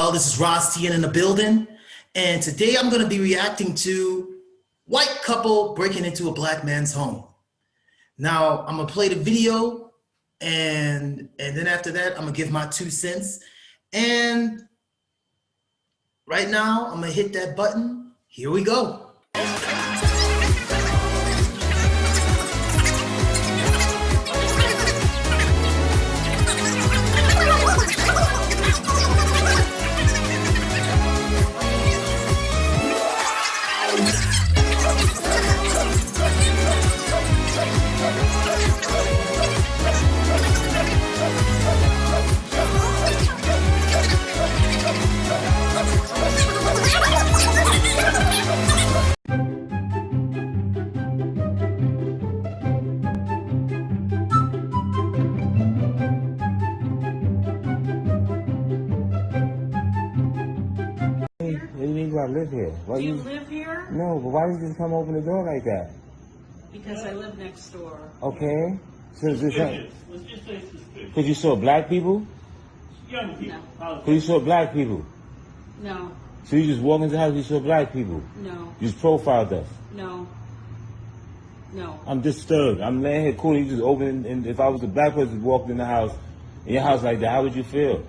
y'all? This is Ras Tien in the building, and today I'm going to be reacting to white couple breaking into a black man's home. Now, I'm going to play the video, and then after that, I'm going to give my 2 cents. And right now, I'm going to hit that button. Here we go. I live here. Why Do you live here? No, but why did you just come open the door like that? Because I live next door. Okay. So is this Let's just say suspicious. because you saw black people? Young people. No. Because you saw black people? No, So you just walk into the house, you saw black people? no, You just profiled us? no, no. I'm disturbed. I'm laying here cool. You just open, and if I was a black person walked in the house, in your house like that, how would you feel?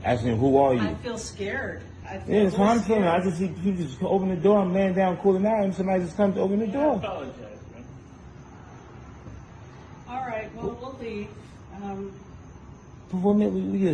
Asking, who are you? I feel scared. I feel Yeah, that's how I'm scared. feeling. I just see people just open the door. I'm laying down, cooling out, and somebody just comes to open the I door. apologize, man. All right, well, we'll leave. But what made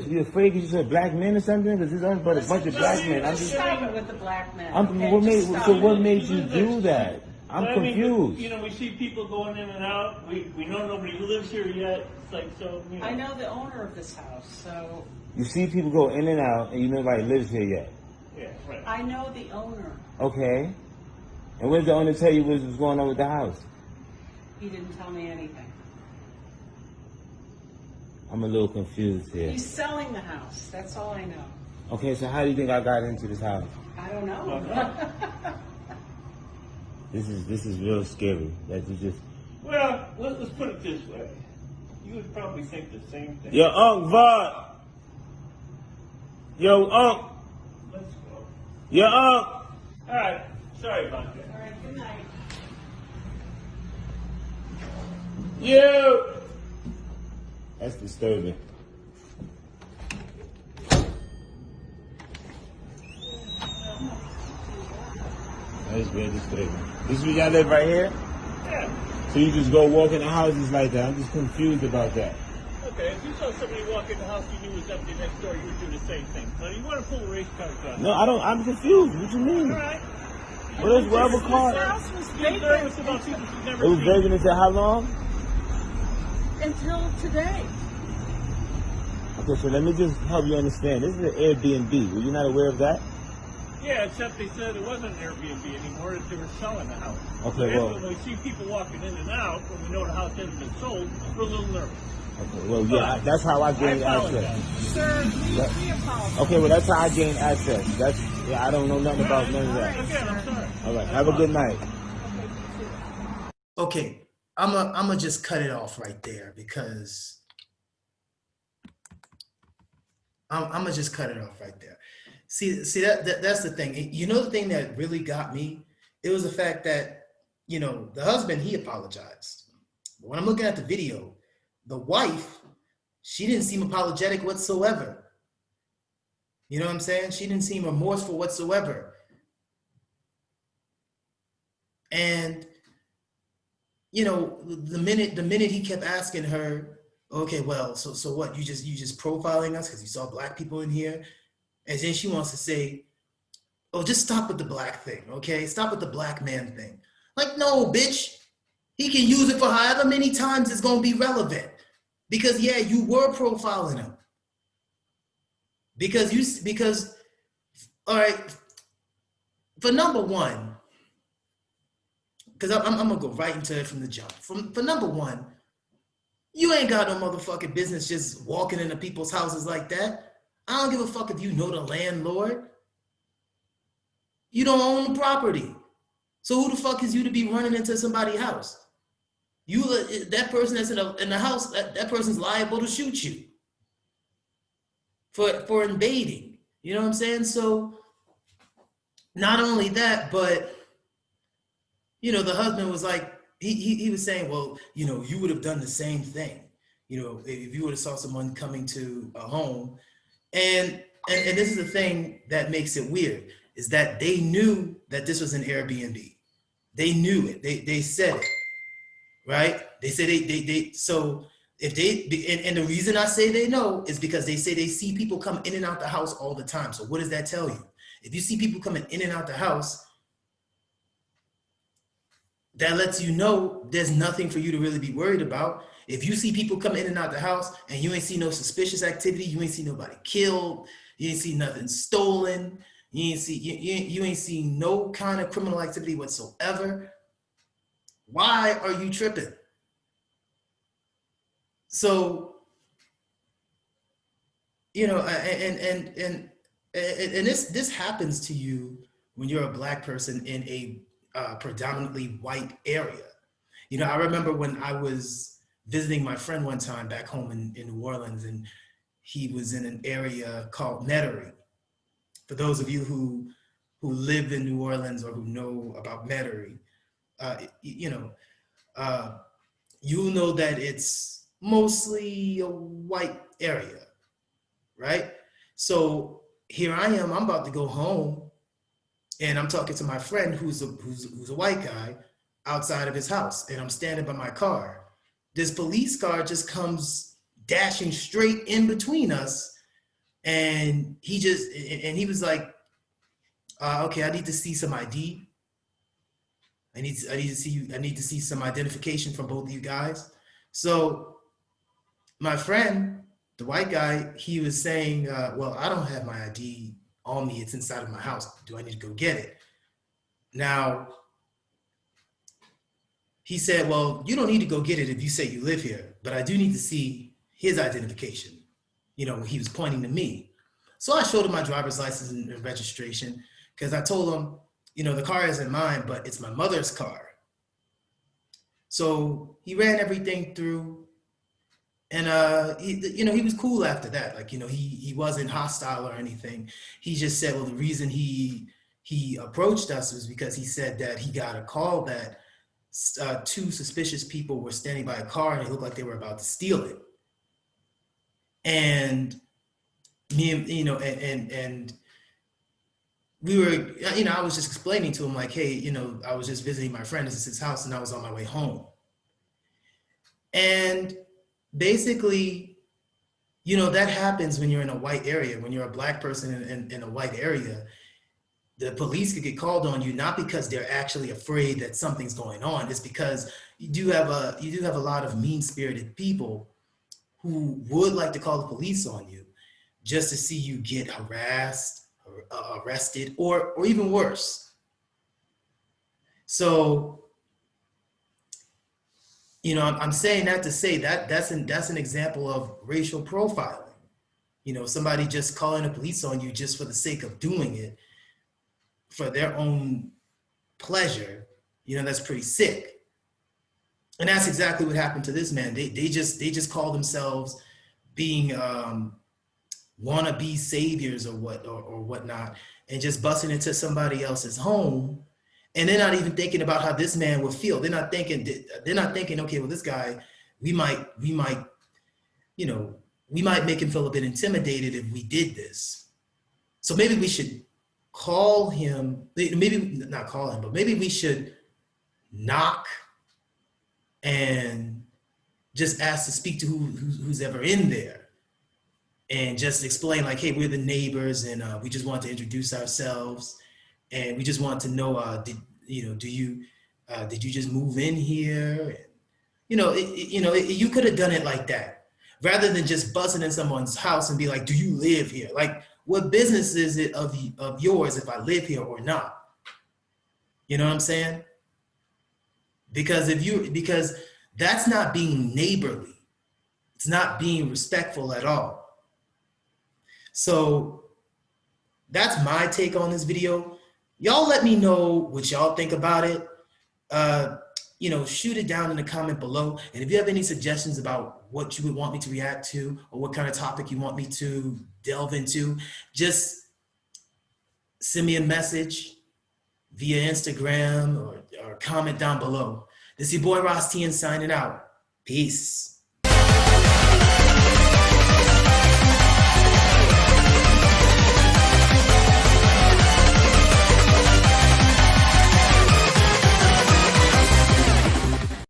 you afraid because you saw black men or something? Because there's nothing but a bunch of black men. I'm Just just. stop it with the black men. I'm, okay? what made, Just stop so it. what made you do that? I'm But I mean, confused. you know, we see people going in and out. We know nobody lives here yet. It's like, so, you know. I know the owner of this house, so You see people go in and out, and you know nobody lives here yet. Yeah, right. I know the owner. Okay. And when did the owner tell you what was going on with the house? He didn't tell me anything. I'm a little confused here. He's selling the house. That's all I know. Okay, so how do you think I got into this house? I don't know. This is real scary. That you just. Well, let's put it this way. You would probably think the same thing. Yo, Unc Vod. Yo, Unc. Let's go. Yo, Unc. All right. Sorry about that. All right, good night. Yo. That's disturbing. That's very disturbing. This is where y'all live right here? Yeah. So you just go walk in the houses like that? I'm just confused about that. Okay, if you saw somebody walk in the house you knew was empty next door, you would do the same thing. Now, you want to pull a race car gun? No, I don't. I'm confused. What you mean? All right. What is whatever This car? house was Be nervous vacant about people you've never It was seen. vacant until how long? until today. Okay, so let me just help you understand. This is an Airbnb. Were you not aware of that? Yeah, except they said it wasn't an Airbnb anymore, that they were selling the house. Okay, So well- when we see people walking in and out, when we know the house hasn't been sold, we're a little nervous. Okay, well, yeah, that's how I gained apologize. access. Sir, we apologize. Okay, well, that's how I gained access. That's, yeah, I don't know nothing about none of that. Again, I'm sorry. All right, have a good night. Okay, I'm a just cut it off right there because I'm gonna just cut it off right there. See that's the thing. You know the thing that really got me? It was the fact that, you know, the husband, he apologized. But when I'm looking at the video, the wife, she didn't seem apologetic whatsoever. You know what I'm saying? She didn't seem remorseful whatsoever. And you know, the minute he kept asking her, okay, well, so what? You just profiling us because you saw black people in here, and then she wants to say, oh, just stop with the black thing, okay? Stop with the black man thing. Like, no, bitch. He can use it for however many times it's gonna be relevant. Because yeah, you were profiling him. Because all right, for number one, because I'm gonna go right into it from the jump. For number one, you ain't got no motherfucking business just walking into people's houses like that. I don't give a fuck if you know the landlord. You don't own the property. So who the fuck is you to be running into somebody's house? You, that person that's in the house, that person's liable to shoot you for invading. You know what I'm saying? So not only that, but the husband was like, he was saying, well, you would have done the same thing, if you would have saw someone coming to a home. And this is the thing that makes it weird, is that they knew that this was an Airbnb. They knew it. They said it, right? They said they so if they and the reason I say they know is because they say they see people come in and out the house all the time. So what does that tell you? If you see people coming in and out the house, that lets you know there's nothing for you to really be worried about. If you see people come in and out the house and you ain't see no suspicious activity, you ain't see nobody killed, you ain't see nothing stolen, you ain't seen no kind of criminal activity whatsoever, why are you tripping? So, and this happens to you when you're a Black person in a predominantly white area. I remember when I was visiting my friend one time back home in New Orleans, and he was in an area called Metairie. For those of you who live in New Orleans or who know about Metairie, you'll know that it's mostly a white area, right? So here I am, I'm about to go home, and I'm talking to my friend who's a white guy outside of his house, and I'm standing by my car. This police car just comes dashing straight in between us, and he was like, okay, I need to see some ID. I need to see some identification from both of you guys. So my friend, the white guy, he was saying, well, I don't have my ID on me. It's inside of my house. Do I need to go get it? Now, he said, well, you don't need to go get it if you say you live here, but I do need to see his identification. He was pointing to me. So I showed him my driver's license and registration, because I told him, the car isn't mine, but it's my mother's car. So he ran everything through, and he was cool after that. Like, he wasn't hostile or anything. He just said, well, the reason he approached us was because he said that he got a call that two suspicious people were standing by a car and it looked like they were about to steal it. And me, and we were, I was just explaining to him, like, hey, I was just visiting my friend. This is his house, and I was on my way home. And basically, that happens when you're in a white area. When you're a Black person in a white area, the police could get called on you, not because they're actually afraid that something's going on. It's because you do have a lot of mean-spirited people who would like to call the police on you just to see you get harassed, or arrested, or even worse. So, I'm saying that to say that that's an example of racial profiling. Somebody just calling the police on you just for the sake of doing it, for their own pleasure, that's pretty sick. And that's exactly what happened to this man. They just call themselves being wannabe saviors or whatnot, and just busting into somebody else's home, and they're not even thinking about how this man would feel. They're not thinking, okay, well, this guy, we might make him feel a bit intimidated if we did this. So maybe we should call him, maybe not call him, but maybe we should knock and just ask to speak to who's ever in there, and just explain, like, hey, we're the neighbors, and we just want to introduce ourselves, and we just want to know, did you just move in here? You could have done it like that, rather than just buzzing in someone's house and be like, do you live here? Like, what business is it of yours if I live here or not? You know what I'm saying? Because that's not being neighborly. It's not being respectful at all. So that's my take on this video. Y'all let me know what y'all think about it. Shoot it down in the comment below. And if you have any suggestions about what you would want me to react to, or what kind of topic you want me to delve into, just send me a message via Instagram or comment down below. This is your boy Ras Tien signing out. Peace.